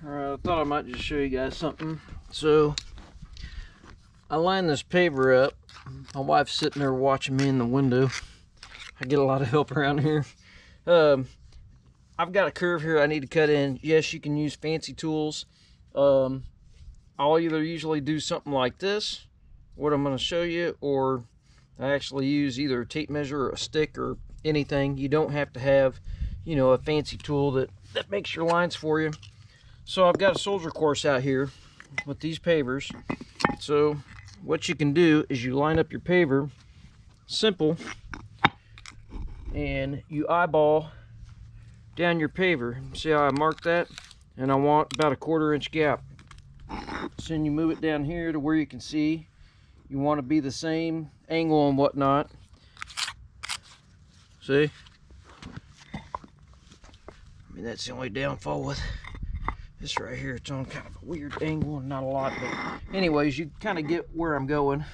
Alright, I thought I might just show you guys something. So, I line this paver up. My wife's sitting there watching me in the window. I get a lot of help around here. I've got a curve here I need to cut in. Yes, you can use fancy tools. I'll either usually do something like this, what I'm going to show you, or I actually use either a tape measure or a stick or anything. You don't have to have, you know, a fancy tool that makes your lines for you. So I've got a soldier course out here with these pavers. So what you can do is you line up your paver, simple, and you eyeball down your paver. See how I marked that? And I want about a 1/4 inch gap. So then you move it down here to where you can see. You want to be the same angle and whatnot. See? I mean, that's the only downfall with this right here. It's on kind of a weird angle and not a lot, but anyways, you kind of get where I'm going.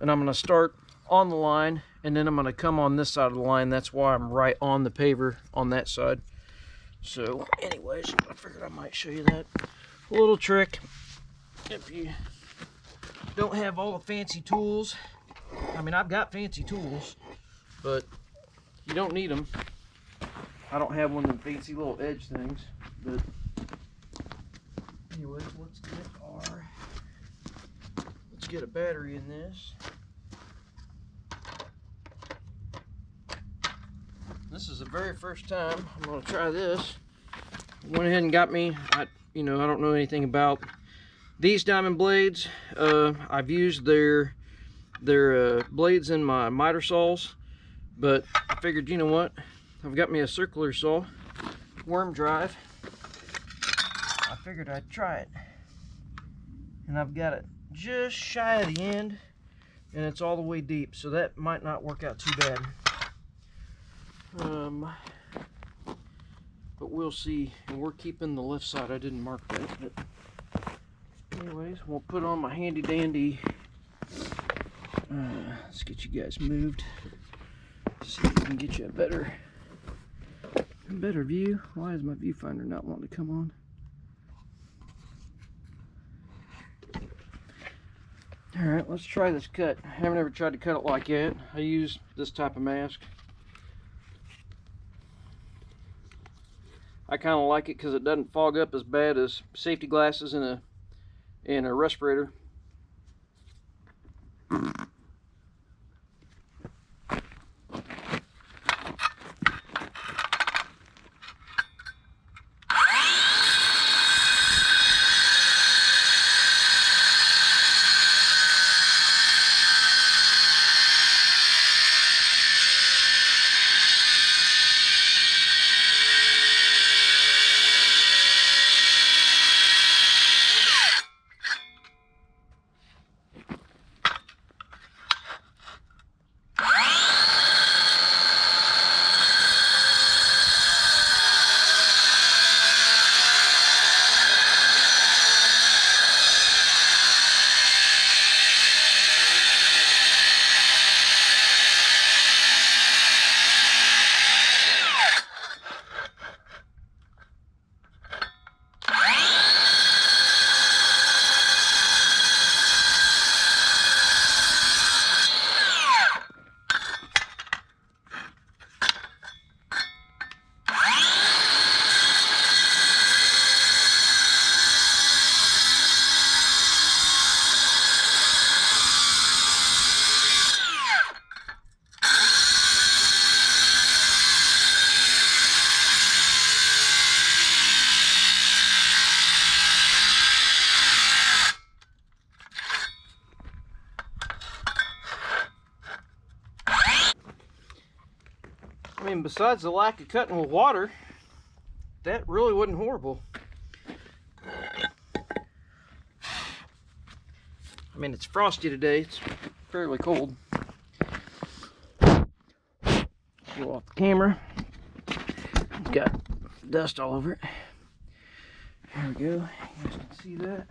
And I'm going to start on the line, and then I'm going to come on this side of the line. That's why I'm right on the paver on that side. So anyways, I figured I might show you that. A little trick. If you don't have all the fancy tools, I mean, I've got fancy tools, but you don't need them. I don't have one of them fancy little edge things, but anyways, let's get a battery in this. This is the very first time I'm going to try this. Went ahead and got me, I don't know anything about these diamond blades. I've used their blades in my miter saws, but I figured, you know what, I've got me a circular saw, worm drive. I figured I'd try it, and I've got it just shy of the end, and it's all the way deep, so that might not work out too bad. But we'll see. And we're keeping the left side. I didn't mark that, but anyways, we'll put on my handy dandy. Let's get you guys moved. See if we can get you a better view. Why is my viewfinder not wanting to come on? Alright, let's try this cut. I haven't ever tried to cut it like that. I use this type of mask. I kind of like it because it doesn't fog up as bad as safety glasses in a respirator. I mean, besides the lack of cutting with water, that really wasn't horrible. I mean, it's frosty today. It's fairly cold. Go off the camera. It's got dust all over it. There we go. You guys can see that.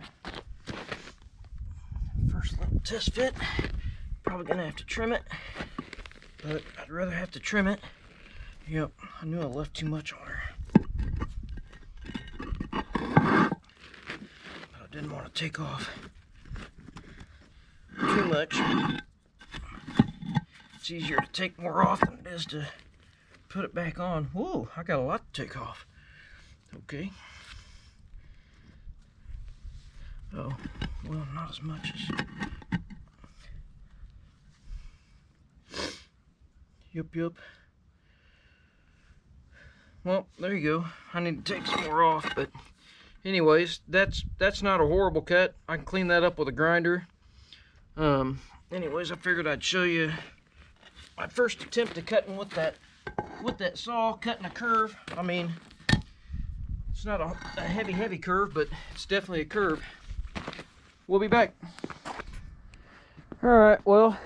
First little test fit. Probably gonna have to trim it, but I'd rather have to trim it. Yep, I knew I left too much on her. didn't want to take off too much. It's easier to take more off than it is to put it back on. Whoa, I got a lot to take off. Okay. Oh, well, not as much as... Yup. Well, there you go. I need to take some more off, but anyways, that's not a horrible cut. I can clean that up with a grinder. Anyways, I figured I'd show you my first attempt at cutting with that saw, cutting a curve. I mean, it's not a heavy curve, but it's definitely a curve. We'll be back. All right, well,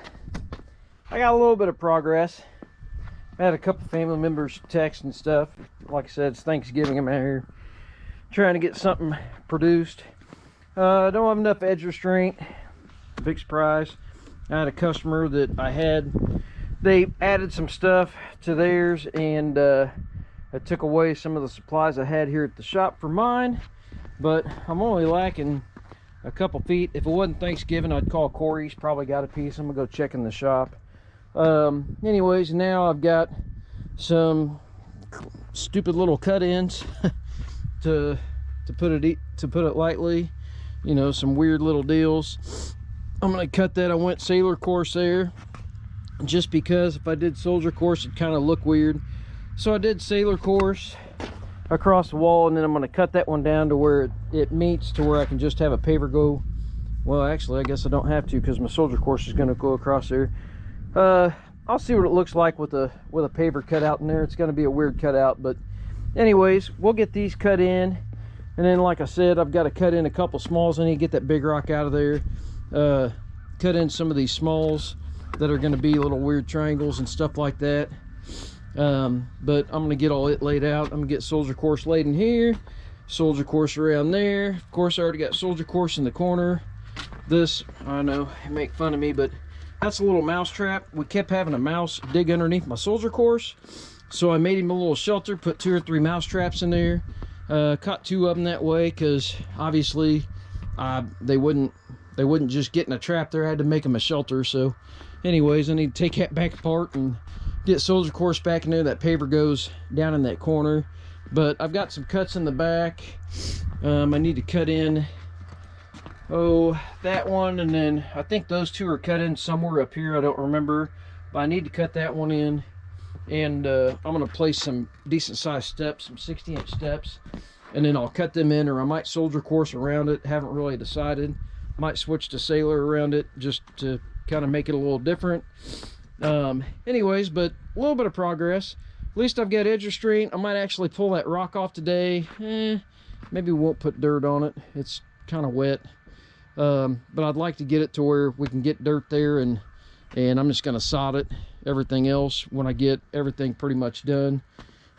I got a little bit of progress. I had a couple family members text and stuff. Like I said, it's Thanksgiving. I'm out here trying to get something produced. I don't have enough edge restraint. Big surprise. I had a customer that they added some stuff to theirs, and I took away some of the supplies I had here at the shop for mine, but I'm only lacking a couple feet. If it wasn't Thanksgiving, I'd call Corey. He's probably got a piece. I'm gonna go check in the shop. Anyways, now I've got some stupid little cut-ins to put it lightly, you know, some weird little deals. I'm gonna cut that. I went sailor course there just because if I did soldier course it'd kind of look weird, so I did sailor course across the wall, and then I'm going to cut that one down to where it meets to where I can just have a paver go. Well, actually I guess I don't have to, because my soldier course is going to go across there. I'll see what it looks like with a paver cut out in there. It's going to be a weird cutout, but anyways, we'll get these cut in, and then like I said, I've got to cut in a couple smalls. I need to get that big rock out of there, cut in some of these smalls that are going to be little weird triangles and stuff like that. But I'm going to get all it laid out. I'm going to get soldier course laid in here, soldier course around there. Of course, I already got soldier course in the corner. This, I know, make fun of me, but that's a little mouse trap. We kept having a mouse dig underneath my soldier course, so I made him a little shelter, put 2 or 3 mouse traps in there. Caught 2 of them that way, because obviously they wouldn't just get in a trap there. I had to make them a shelter. So anyways, I need to take that back apart and get soldier course back in there. That paver goes down in that corner, but I've got some cuts in the back. I need to cut in that one, and then I think those 2 are cut in somewhere up here. I don't remember, but I need to cut that one in, and I'm going to place some decent sized steps, some 60-inch steps, and then I'll cut them in, or I might soldier course around it. Haven't really decided. Might switch to sailor around it just to kind of make it a little different. Anyways, but a little bit of progress. At least I've got edge restraint. I might actually pull that rock off today. Maybe we won't put dirt on it. It's kind of wet. But I'd like to get it to where we can get dirt there, and I'm just going to sod it. Everything else when I get everything pretty much done.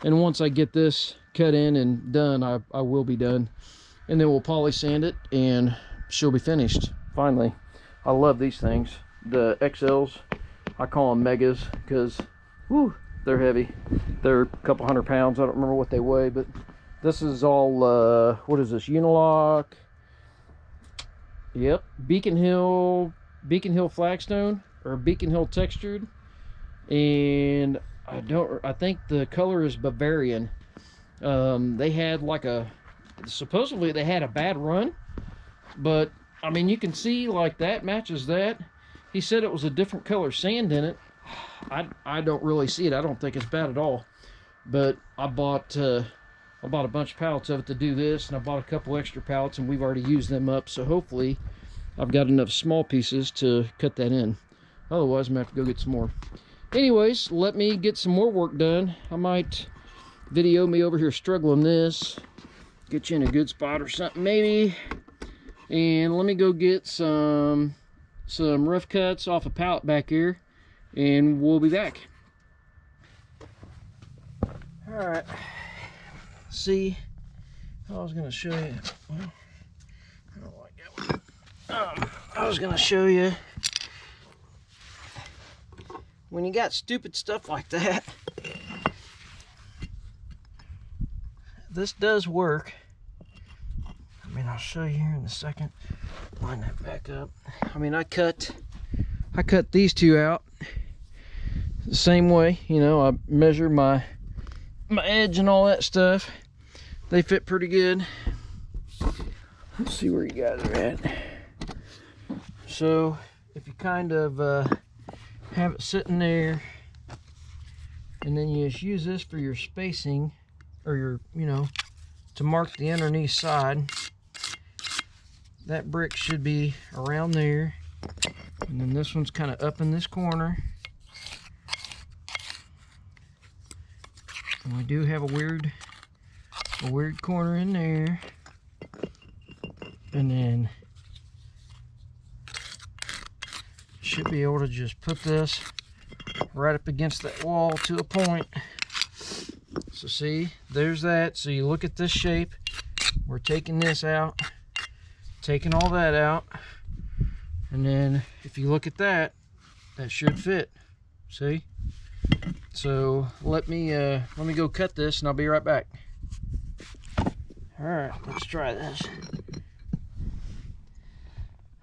And once I get this cut in and done, I will be done. And then we'll poly sand it, and she'll be finished finally. I love these things. The XLs, I call them megas, because whoo, they're heavy. They're a couple 100 pounds. I don't remember what they weigh, but this is all what is this, Unilock? Yep, Beacon Hill flagstone, or Beacon Hill textured, and I think the color is Bavarian. They had like supposedly they had a bad run, but I mean, you can see like that matches that. He said it was a different color sand in it. I don't really see it. I don't think it's bad at all. But I bought a bunch of pallets of it to do this, and I bought a couple extra pallets, and we've already used them up. So hopefully I've got enough small pieces to cut that in. Otherwise, I'm gonna have to go get some more. Anyways, let me get some more work done. I might video me over here struggling this, get you in a good spot or something maybe. And let me go get some rough cuts off a pallet back here, and we'll be back. All right. See, I was gonna show you. Well, I don't like that one. I was gonna show you when you got stupid stuff like that. This does work. I mean, I'll show you here in a second. Line that back up. I mean, I cut these two out the same way. You know, I measure my edge and all that stuff. They fit pretty good. Let's see where you guys are at. So if you kind of have it sitting there, and then you just use this for your spacing, or your, you know, to mark the underneath side. That brick should be around there, and then this one's kind of up in this corner. And we do have a weird corner in there, and then should be able to just put this right up against that wall to a point. So see, there's that. So you look at this shape, we're taking this out, taking all that out, and then if you look at that, that should fit. See? So let me go cut this and I'll be right back. All right, let's try this.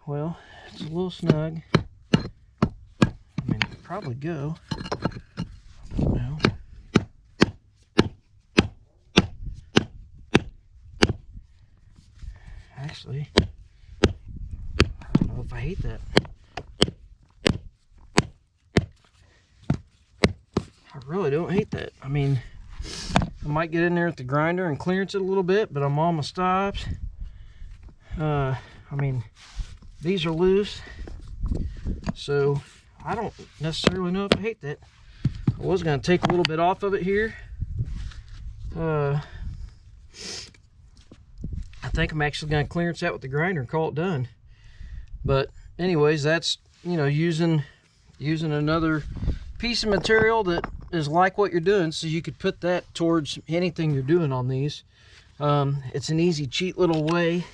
Well, it's a little snug. I mean, it could probably go. I don't know. Actually, I don't know if I hate that. I really don't hate that. I mean, I might get in there with the grinder and clearance it a little bit, but I'm on my stops. I mean, these are loose, so I don't necessarily know if I hate that. I was going to take a little bit off of it here. I think I'm actually going to clearance that with the grinder and call it done. But anyways, that's, you know, using another piece of material that is like what you're doing, so you could put that towards anything you're doing on these. It's an easy, cheap little way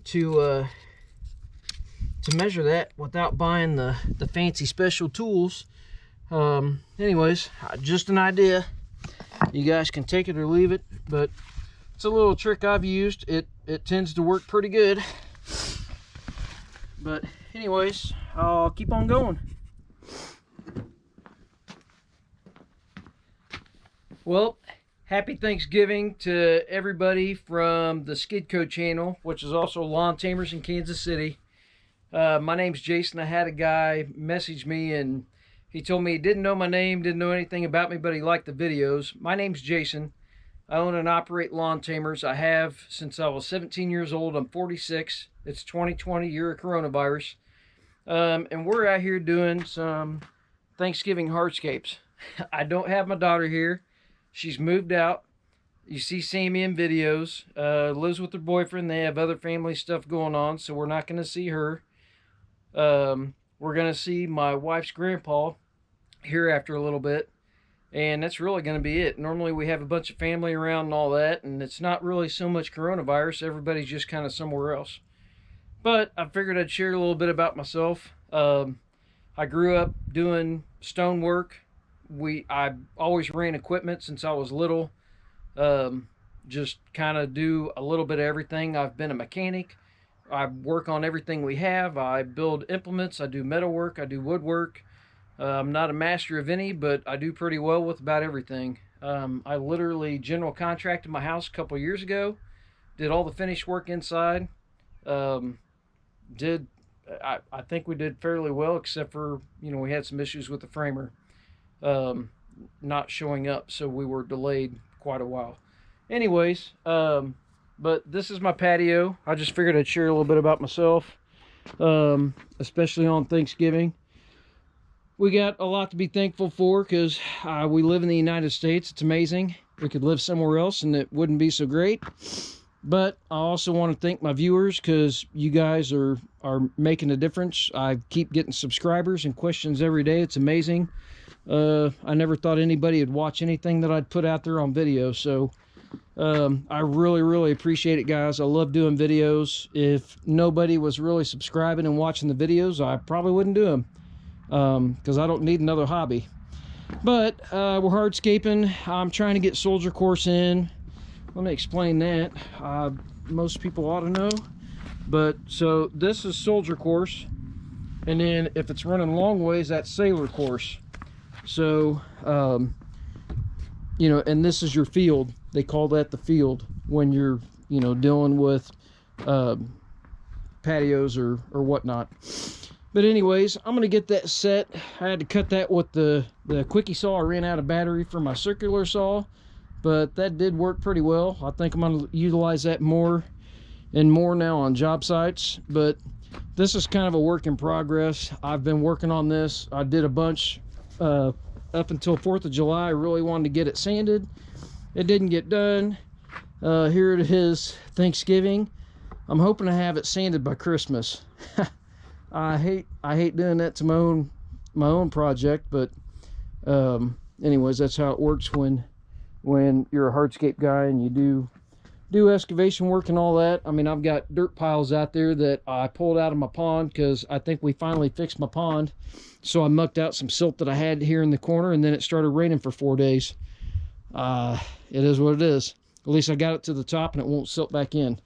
to measure that without buying the fancy special tools. Anyways, just an idea. You guys can take it or leave it, but it's a little trick I've used. It tends to work pretty good. But anyways, I'll keep on going. Well, happy Thanksgiving to everybody from the Skidco channel, which is also Lawn Tamers in Kansas City. My name's Jason. I had a guy message me and he told me he didn't know my name, didn't know anything about me, but he liked the videos. My name's Jason. I own and operate Lawn Tamers. I have since I was 17 years old. I'm 46. It's 2020, year of coronavirus. And we're out here doing some Thanksgiving hardscapes. I don't have my daughter here. She's moved out. You see Sammy in videos. Lives with her boyfriend. They have other family stuff going on, so we're not going to see her. We're going to see my wife's grandpa here after a little bit. And that's really going to be it. Normally we have a bunch of family around and all that, and it's not really so much coronavirus. Everybody's just kind of somewhere else. But I figured I'd share a little bit about myself. I grew up doing stonework. I always ran equipment since I was little. Just kind of do a little bit of everything. I've been a mechanic. I work on everything we have. I build implements. I do metalwork. I do woodwork. I'm not a master of any, but I do pretty well with about everything. I literally general contracted my house a couple years ago. Did all the finished work inside. I think we did fairly well, except for, you know, we had some issues with the framer not showing up, so we were delayed quite a while. Anyways, but this is my patio. I just figured I'd share a little bit about myself, especially on Thanksgiving. We got a lot to be thankful for because we live in the United States. It's amazing. We could live somewhere else and it wouldn't be so great. But I also want to thank my viewers because you guys are making a difference. I keep getting subscribers and questions every day. It's amazing. I never thought anybody would watch anything that I'd put out there on video. So I really, really appreciate it, guys. I love doing videos. If nobody was really subscribing and watching the videos, I probably wouldn't do them. Because I don't need another hobby. But we're hardscaping. I'm trying to get soldier course in. Let me explain that. most people ought to know. But so this is soldier course, and then if it's running long ways, that's sailor course. So you know, and this is your field. They call that the field when you're, you know, dealing with patios or whatnot. But anyways, I'm gonna get that set. I had to cut that with the quickie saw. I ran out of battery for my circular saw, but that did work pretty well. I think I'm gonna utilize that more and more now on job sites. But this is kind of a work in progress. I've been working on this. I did a bunch up until 4th of July. I really wanted to get it sanded. It didn't get done. Here it is, Thanksgiving. I'm hoping to have it sanded by Christmas. I hate doing that to my own project, but anyways, that's how it works when you're a hardscape guy and you do excavation work and all that. I mean, I've got dirt piles out there that I pulled out of my pond because I think we finally fixed my pond. So I mucked out some silt that I had here in the corner, and then it started raining for 4 days. It is what it is. At least I got it to the top and it won't silt back in.